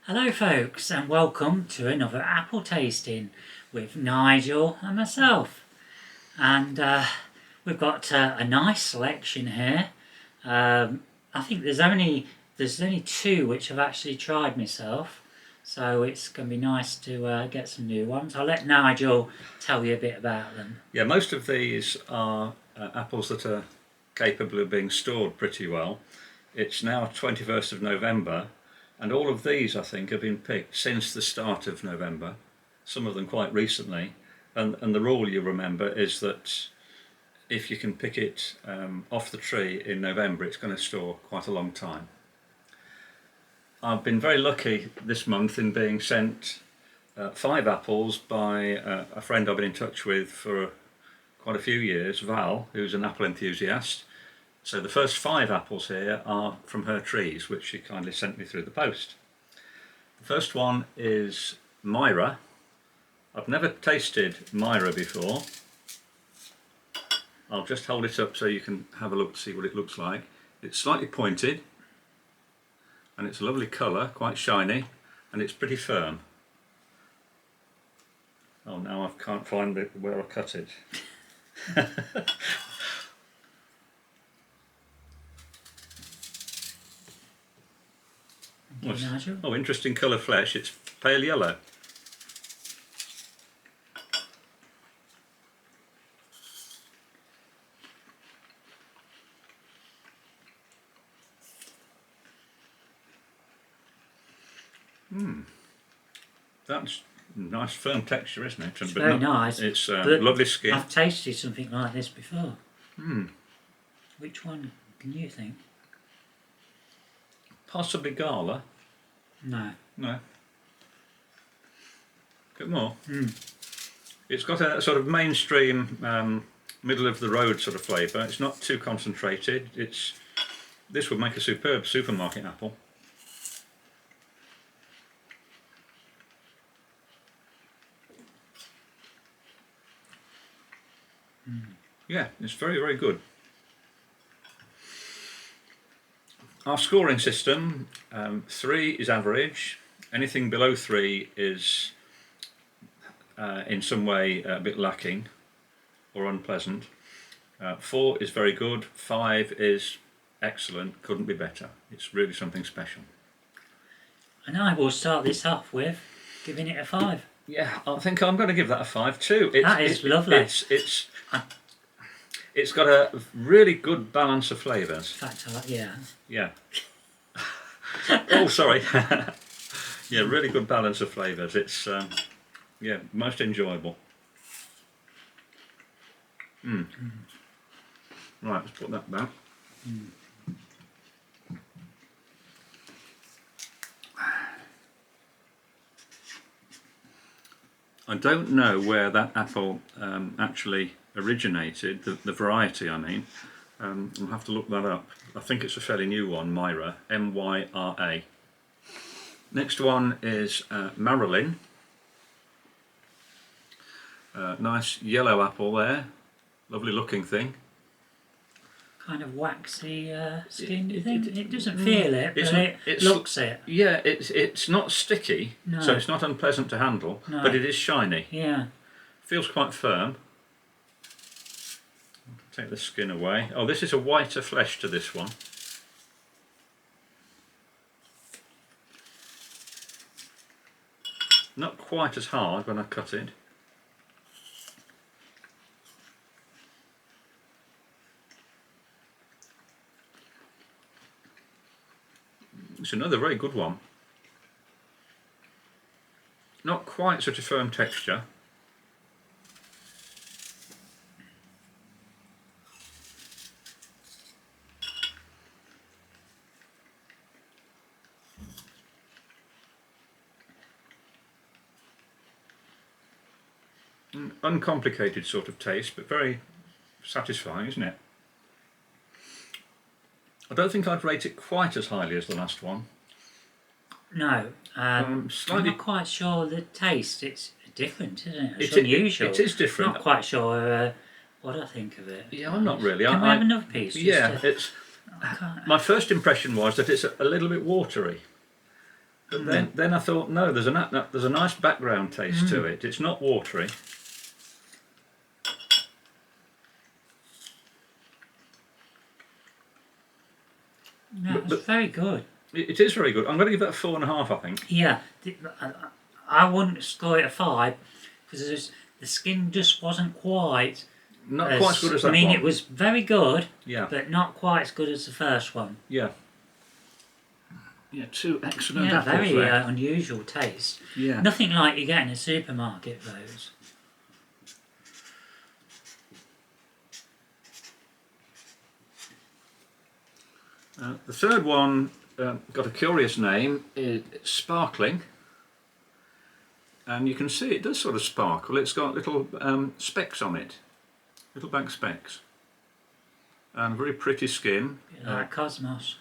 Hello folks and welcome to another apple tasting with Nigel and myself, and we've got a nice selection here. I think there's only two which I've actually tried myself, so it's going to be nice to get some new ones. I'll let Nigel tell you a bit about them. Yeah, most of these are apples that are capable of being stored pretty well. It's now 21st of November, and all of these I think have been picked since the start of November, some of them quite recently, and the rule you remember is that if you can pick it off the tree in November, it's going to store quite a long time. I've been very lucky this month in being sent 5 apples by a friend I've been in touch with for quite a few years, Val, who's an apple enthusiast. So the first 5 apples here are from her trees, which she kindly sent me through the post. The first one is Myra. I've never tasted Myra before. I'll just hold it up so you can have a look to see what it looks like. It's slightly pointed, and it's a lovely colour, quite shiny, and it's pretty firm. Oh, now I can't find where I cut it. Oh, interesting colour flesh. It's pale yellow. That's nice firm texture, isn't it? It's very nice. It's lovely skin. I've tasted something like this before. Which one can you think? Possibly Gala. No. No. Bit more. It's got a sort of mainstream, middle of the road sort of flavour. It's not too concentrated. This would make a superb supermarket apple. Yeah, it's very, very good. Our scoring system, 3 is average. Anything below 3 is in some way a bit lacking or unpleasant. 4 is very good. 5 is excellent, couldn't be better. It's really something special. And I will start this off with giving it a 5. Yeah, I think I'm going to give that a 5 too. That is lovely. It's got a really good balance of flavours. In fact, yeah. Yeah. Oh, sorry. Yeah, really good balance of flavours. It's yeah, most enjoyable. Right, let's put that back. I don't know where that apple actually originated, the variety I mean. We'll have to look that up. I think it's a fairly new one, Myra, M-Y-R-A. Next one is Marilyn. Nice yellow apple there, lovely looking thing. Kind of waxy skin, do you think? It doesn't feel it, but it looks it. Yeah, it's not sticky, no. So it's not unpleasant to handle, no. But it is shiny. Yeah. Feels quite firm. Take the skin away. Oh, this is a whiter flesh to this one. Not quite as hard when I cut it. It's another very good one. Not quite such a firm texture. An uncomplicated sort of taste, but very satisfying, isn't it? I don't think I'd rate it quite as highly as the last one. No, slightly. I'm not quite sure the taste. It's different, isn't it? It's unusual. It is different. Not quite sure what I think of it. Yeah, I'm not really. Can we have another piece? Yeah, my first impression was that it's a little bit watery. But then I thought, no, there's a nice background taste to it. It's not watery. No, it's very good. It is very good. I'm going to give it a 4.5, I think. Yeah, I wouldn't score it a 5 because the skin just wasn't quite. Not quite as good as that one. I mean, it was very good, Yeah. but not quite as good as the first one. Yeah. Yeah, two excellent Yeah, apples very there. unusual taste. Yeah. Nothing like you get in a supermarket, those. The third one got a curious name, it's Sparkling, and you can see it does sort of sparkle. It's got little specks on it, little black specks, and very pretty skin. Like Cosmos.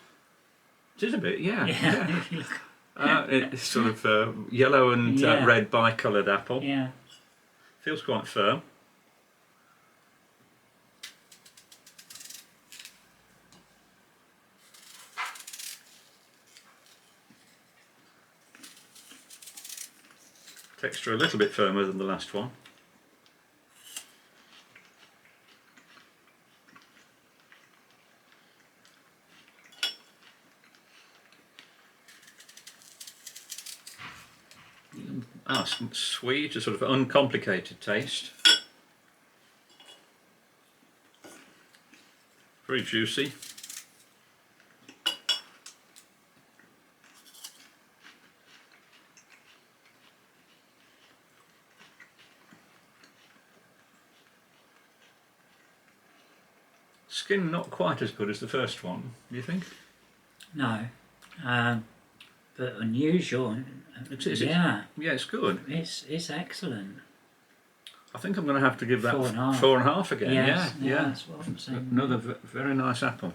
It is a bit, yeah. Yeah. It's sort of yellow and red bicoloured apple. Yeah. Feels quite firm. Texture a little bit firmer than the last one. Sweet, a sort of uncomplicated taste. Very juicy. Skin not quite as good as the first one, do you think? No. But unusual. It is. Yeah. Yeah, it's good. It's excellent. I think I'm going to have to give that 4.5. 4.5 again. Yes, Yeah. That's what I'm saying. Another very nice apple.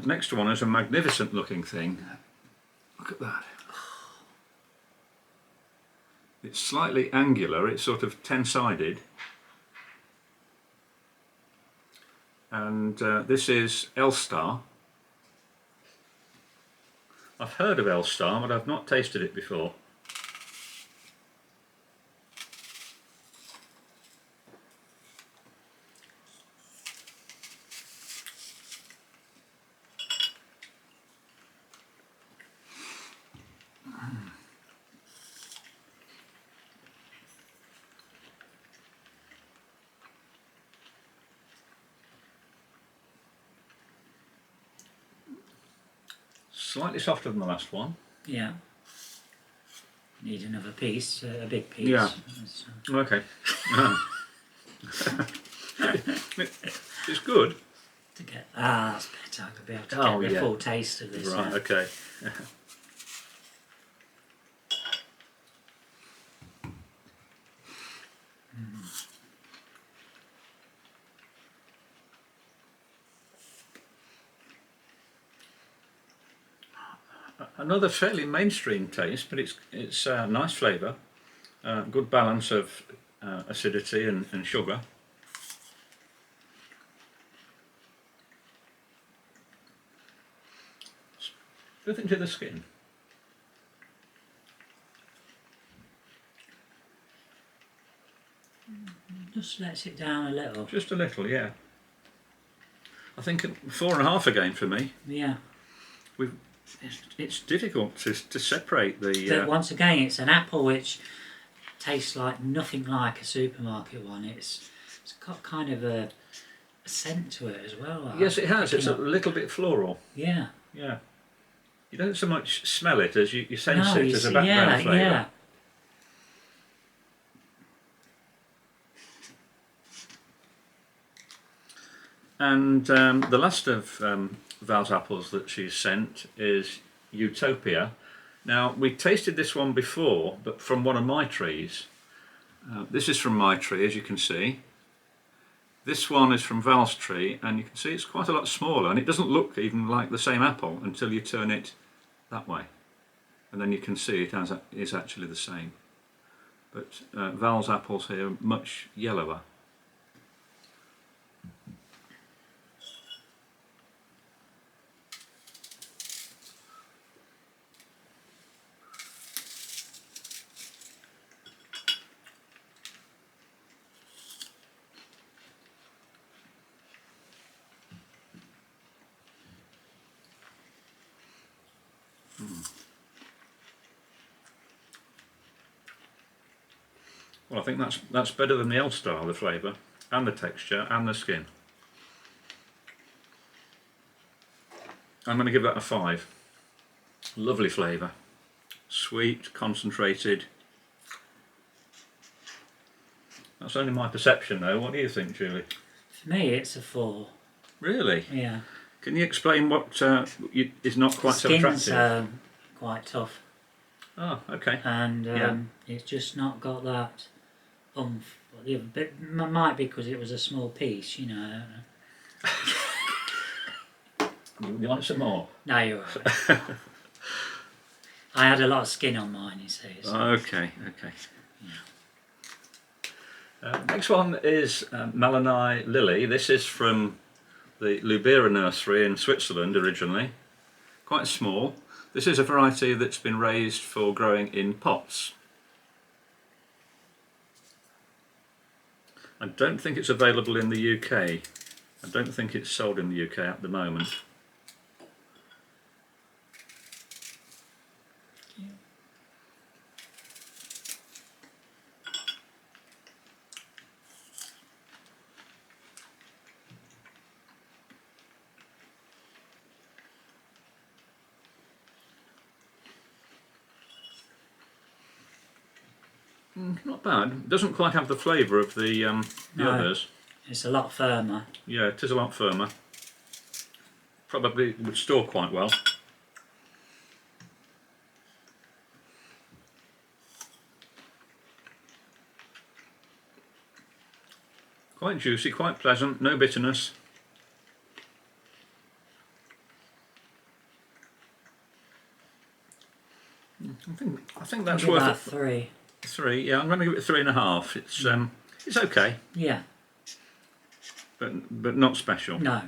Next one is a magnificent looking thing. Look at that. It's slightly angular, it's sort of 10-sided. And this is Elstar. I've heard of Elstar, but I've not tasted it before. Slightly softer than the last one. Yeah. Need another piece, a big piece. Yeah. Okay. It's good. To get that's better. I could be able to get the full taste of this. Right. Now. Okay. Another fairly mainstream taste, but it's nice flavour, good balance of acidity and sugar. What do you think to the skin? Just lets it down a little. Just a little, yeah. I think 4.5 again for me. Yeah. It's difficult to separate the. But once again, it's an apple which tastes like nothing like a supermarket one. It's got kind of a scent to it as well. Yes, it has. It's a little bit floral. Yeah. Yeah. You don't so much smell it as you sense it as a see, background flavour. Yeah. And the last of Val's apples that she's sent is Utopia. Now, we tasted this one before, but from one of my trees. This is from my tree, as you can see. This one is from Val's tree, and you can see it's quite a lot smaller, and it doesn't look even like the same apple until you turn it that way. And then you can see it is actually the same. but Val's apples here are much yellower. Well, I think that's better than the L-Star, the flavour, and the texture, and the skin. I'm going to give that a 5. Lovely flavour. Sweet, concentrated. That's only my perception though. What do you think, Julie? For me, it's a 4. Really? Yeah. Can you explain what is not quite so Skin's attractive? quite tough, Oh, okay. and Yeah. it's just not got that oomph. The other bit might be because it was a small piece, you know. I don't know. You want some more? No, you're right. I had a lot of skin on mine, you see. So. Okay. Next one is Melanai Lily. This is from the Lubera nursery in Switzerland originally. Quite small. This is a variety that's been raised for growing in pots. I don't think it's available in the UK. I don't think it's sold in the UK at the moment. Not bad. Doesn't quite have the flavour of the No. others. It's a lot firmer. Yeah, it is a lot firmer. Probably would store quite well. Quite juicy, quite pleasant, no bitterness. I think that's worth that it. 3. 3, yeah, I'm going to give it 3.5. It's okay, Yeah. but not special. No.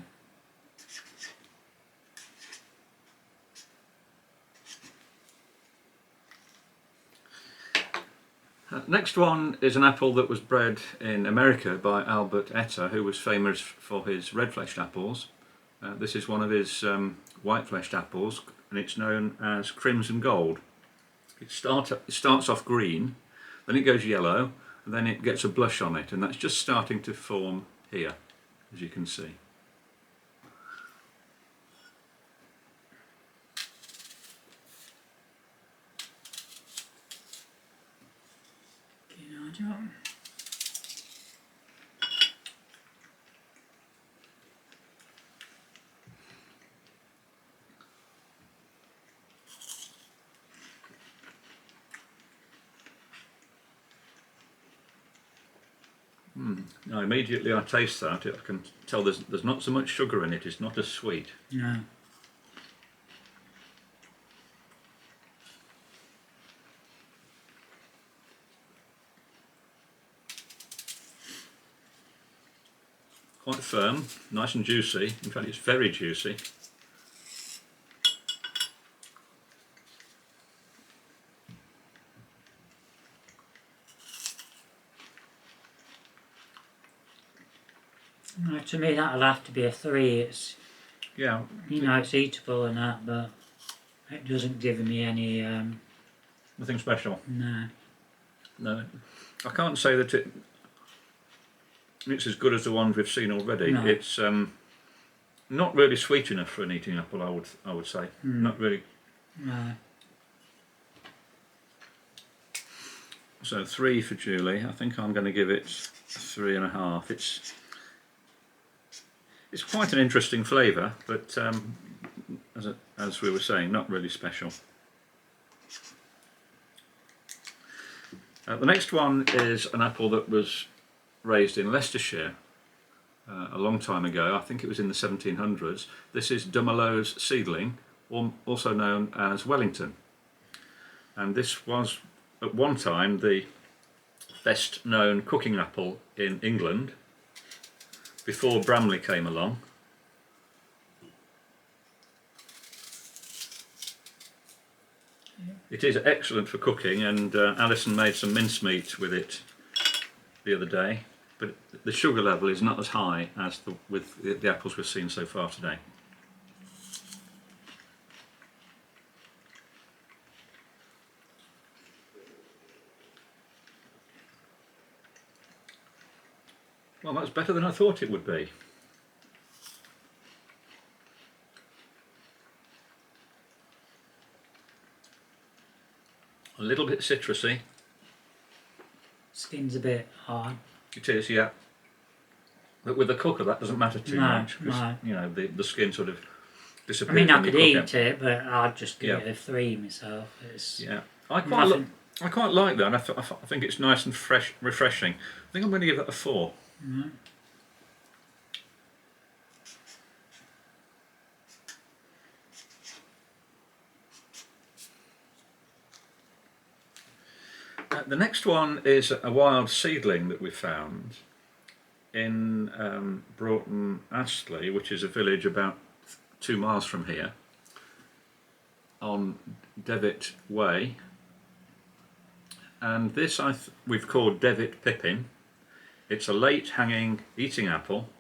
Next one is an apple that was bred in America by Albert Etter, who was famous for his red-fleshed apples. This is one of his white-fleshed apples, and it's known as Crimson Gold. It starts off green, then it goes yellow, and then it gets a blush on it, and that's just starting to form here, as you can see. Nigel. Now immediately I taste that, I can tell there's not so much sugar in it, it's not as sweet. No. Quite firm, nice and juicy, in fact it's very juicy. No, to me that'll have to be a 3. It's, Yeah. you know, it's eatable and that, but it doesn't give me any Nothing special. no. No. I can't say that it's as good as the ones we've seen already. No. It's not really sweet enough for an eating apple, I would say. Not really. No. So 3 for Julie. I think I'm going to give it 3.5. It's quite an interesting flavour, but as we were saying, not really special. The next one is an apple that was raised in Leicestershire a long time ago. I think it was in the 1700s. This is Dumalow's seedling, also known as Wellington. And this was at one time the best known cooking apple in England before Bramley came along. It is excellent for cooking, and Alison made some mincemeat with it the other day, but the sugar level is not as high as with the apples we've seen so far today. Well, that's better than I thought it would be. A little bit citrusy. Skin's a bit hard. It is, yeah. But with the cooker, that doesn't matter too much. No. You know, the skin sort of I disappears. mean, I when you could cook eat it, but I'd just give Yeah. it a 3 myself. It's Yeah, I nothing. quite like that. And I think it's nice and fresh, refreshing. I think I'm going to give it a 4. Mm. The next one is a wild seedling that we found in Broughton Astley, which is a village about 2 miles from here, on Devitt Way. And this we've called Devitt Pippin. It's a late hanging eating apple.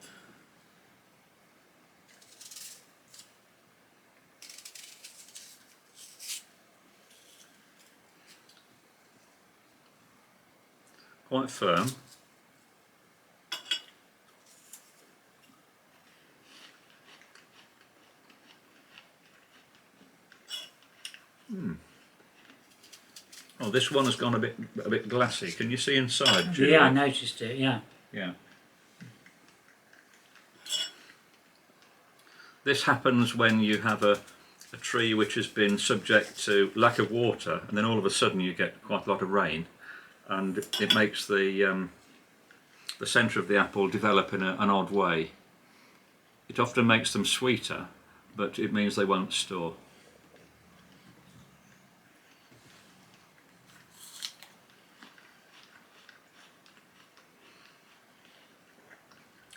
Quite firm. Oh, this one has gone a bit glassy. Can you see inside, Julie? Yeah, I noticed it, yeah. Yeah. This happens when you have a tree which has been subject to lack of water, and then all of a sudden you get quite a lot of rain, and it makes the centre of the apple develop in an odd way. It often makes them sweeter, but it means they won't store.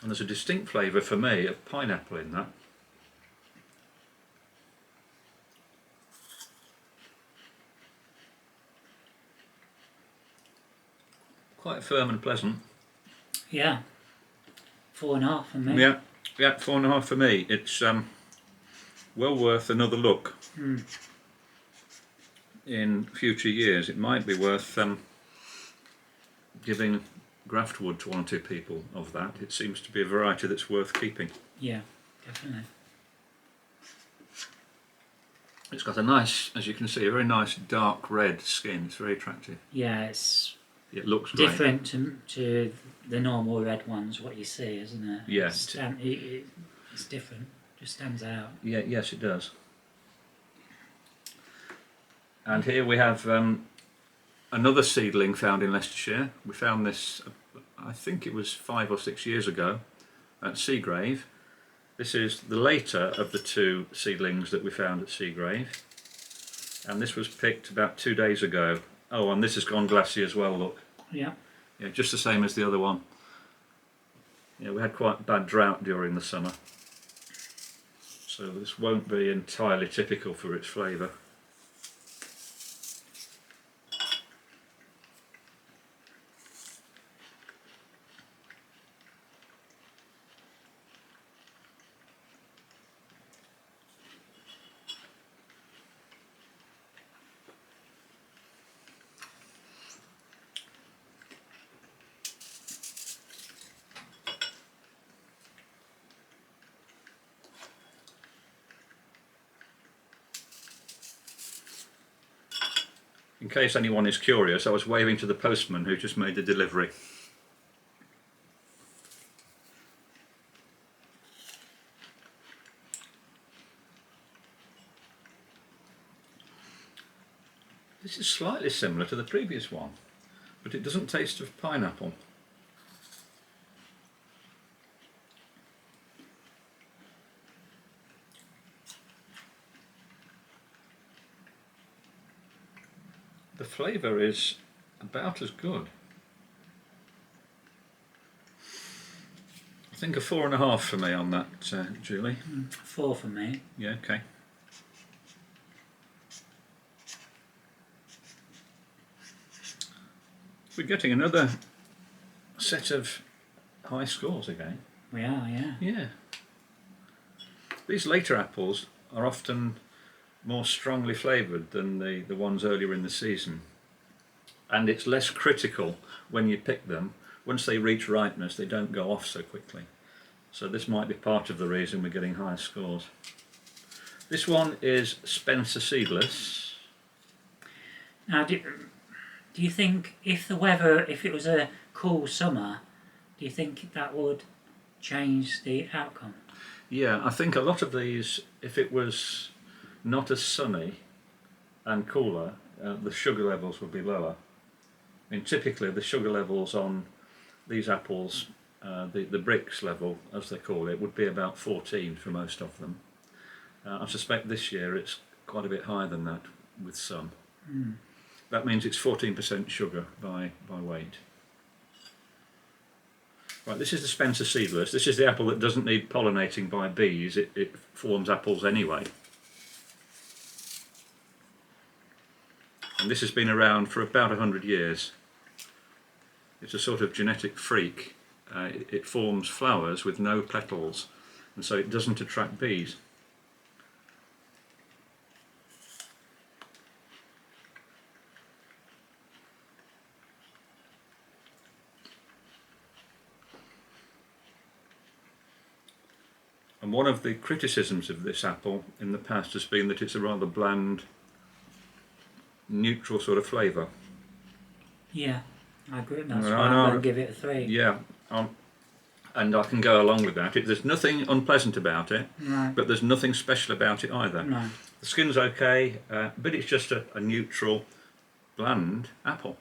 And there's a distinct flavour for me of pineapple in that. Quite firm and pleasant. Yeah. 4.5 for me. Yeah, 4.5 for me. It's well worth another look. In future years. It might be worth giving graftwood to 1 or 2 people of that. It seems to be a variety that's worth keeping. Yeah, definitely. It's got a nice, as you can see, a very nice dark red skin. It's very attractive. Yeah, it's It looks great. different to the normal red ones, what you see, isn't it? Yeah. It's different. Just stands out. Yeah, yes, it does. And here we have another seedling found in Leicestershire. We found this, I think it was 5 or 6 years ago, at Seagrave. This is the later of the 2 seedlings that we found at Seagrave. And this was picked about 2 days ago. Oh, and this has gone glassy as well, look. Yeah. Yeah, just the same as the other one. Yeah, we had quite bad drought during the summer. So this won't be entirely typical for its flavour. In case anyone is curious, I was waving to the postman who just made the delivery. This is slightly similar to the previous one, but it doesn't taste of pineapple. The flavour is about as good. I think a 4.5 for me on that, Julie. 4 for me. Yeah, okay. We're getting another set of high scores again. We are, yeah. Yeah. These later apples are often more strongly flavoured than the ones earlier in the season. And it's less critical when you pick them. Once they reach ripeness, they don't go off so quickly. So this might be part of the reason we're getting higher scores. This one is Spencer Seedless. Now, do you think if it was a cool summer, do you think that would change the outcome? Yeah, I think a lot of these, if it was not as sunny and cooler, the sugar levels would be lower. I mean, typically the sugar levels on these apples, the bricks level, as they call it, would be about 14 for most of them. I suspect this year it's quite a bit higher than that with some. That means it's 14% sugar by weight. Right, this is the Spencer Seedless. This is the apple that doesn't need pollinating by bees. It forms apples anyway. And this has been around for about 100 years. It's a sort of genetic freak. It forms flowers with no petals, and so it doesn't attract bees. And one of the criticisms of this apple in the past has been that it's a rather bland, neutral sort of flavour. Yeah, I agree. That's No, why I'm no, going to give it a 3. Yeah, and I can go along with that. There's nothing unpleasant about it, Right. but there's nothing special about it either. No. The skin's okay, but it's just a neutral, bland apple.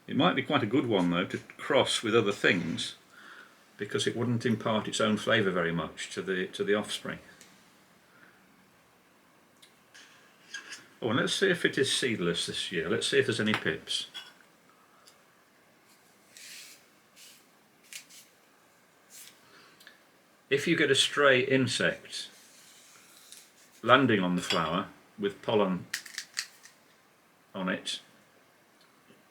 It might be quite a good one though to cross with other things, because it wouldn't impart its own flavour very much to the offspring. Oh, and let's see if it is seedless this year. Let's see if there's any pips. If you get a stray insect landing on the flower with pollen on it,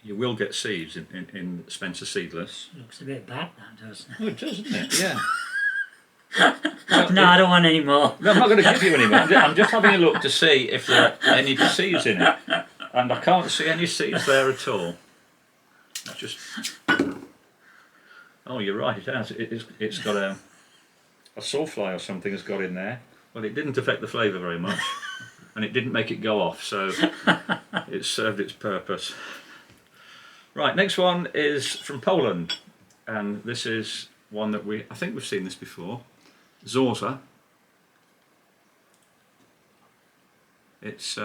you will get seeds in Spencer Seedless. Looks a bit bad, that doesn't it? Oh, it does, doesn't it? Yeah. No, I don't want any more. No, I'm not going to give you any more. I'm just having a look to see if there are any seeds in it. And I can't see any seeds there at all. It's just... Oh, you're right, it has. It's got a sawfly or something has got in there. Well, it didn't affect the flavour very much. And it didn't make it go off, so it served its purpose. Right, next one is from Poland. And this is one that I think we've seen this before. Zorza. It's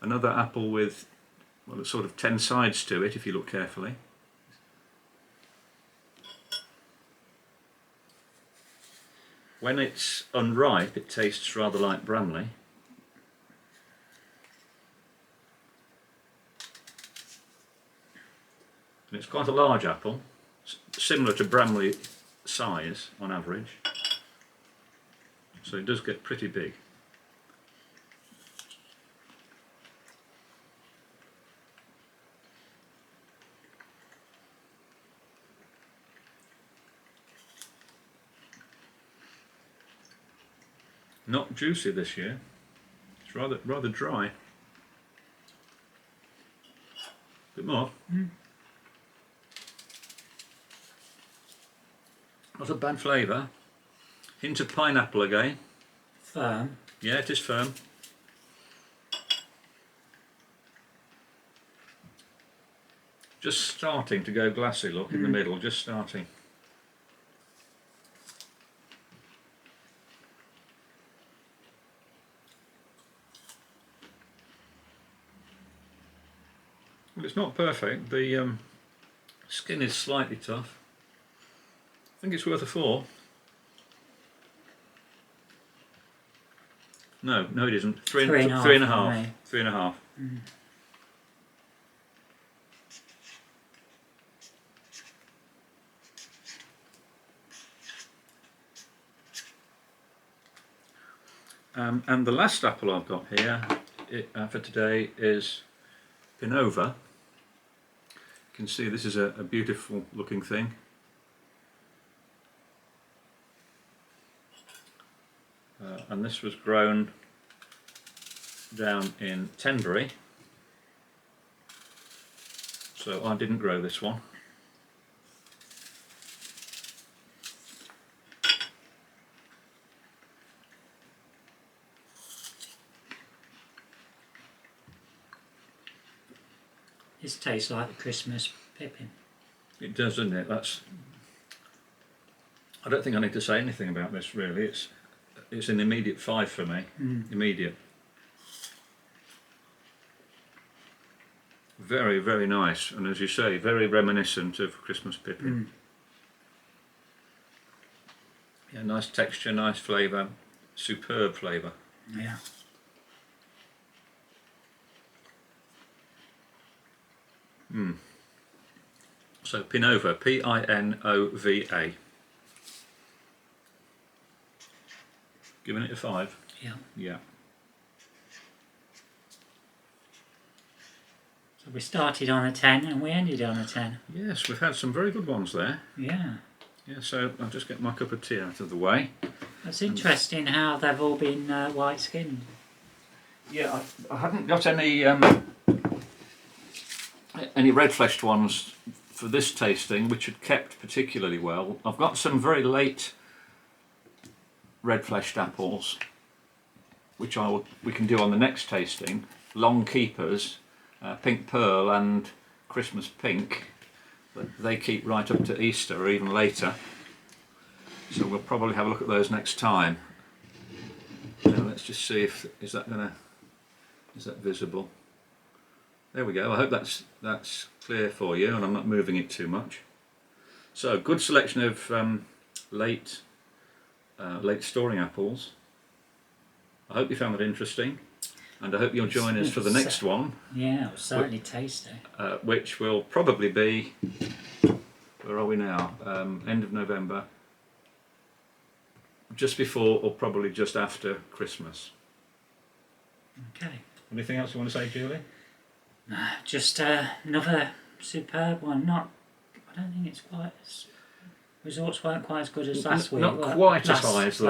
another apple with, well, sort of 10 sides to it if you look carefully. When it's unripe, it tastes rather like Bramley. And it's quite a large apple, similar to Bramley size on average. So it does get pretty big. Not juicy this year. It's rather dry. Bit more. Not a bad flavour. Hint of pineapple again. Firm. Yeah, it is firm. Just starting to go glassy, look, in the middle, just starting. Well, it's not perfect. The skin is slightly tough. I think it's worth a 4. No, it isn't. Three and a half. 3.5. Mm. And the last apple I've got here for today is Pinova. You can see this is a beautiful looking thing. And this was grown down in Tenbury, so I didn't grow this one. This tastes like the Christmas pippin. It does, doesn't it? I don't think I need to say anything about this really. It's an immediate 5 for me. Immediate. Very, very nice, and as you say, very reminiscent of Christmas pippin. Yeah, nice texture, nice flavour, superb flavour. Yeah. So Pinova, Pinova. Giving it a 5. Yeah. Yeah. So we started on a 10 and we ended on a 10. Yes, we've had some very good ones there. Yeah. Yeah, so I'll just get my cup of tea out of the way. It's interesting how they've all been white skinned. Yeah, I haven't got any red fleshed ones for this tasting, which had kept particularly well. I've got some very late red fleshed apples, which we can do on the next tasting. Long keepers, Pink Pearl and Christmas Pink, but they keep right up to Easter or even later. So we'll probably have a look at those next time. Now let's just see if is that visible. There we go. I hope that's clear for you, and I'm not moving it too much. So good selection of late storing apples. I hope you found that interesting, and I hope you'll join us for the next one. Yeah, it was certainly tasty. Which will probably be, where are we now? End of November, just before or probably just after Christmas. Okay. Anything else you want to say, Julie? Just another superb one. I don't think it's quite as... Results weren't quite as good as last week. Not quite as high as the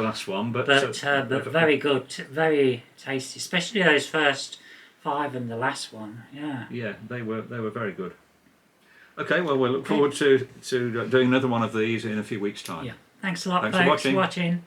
last one, but very good, very tasty, especially those first 5 and the last one. Yeah. Yeah, they were very good. Okay, well we'll look forward to doing another one of these in a few weeks' time. Yeah. Thanks a lot, Thanks folks, for watching. for watching.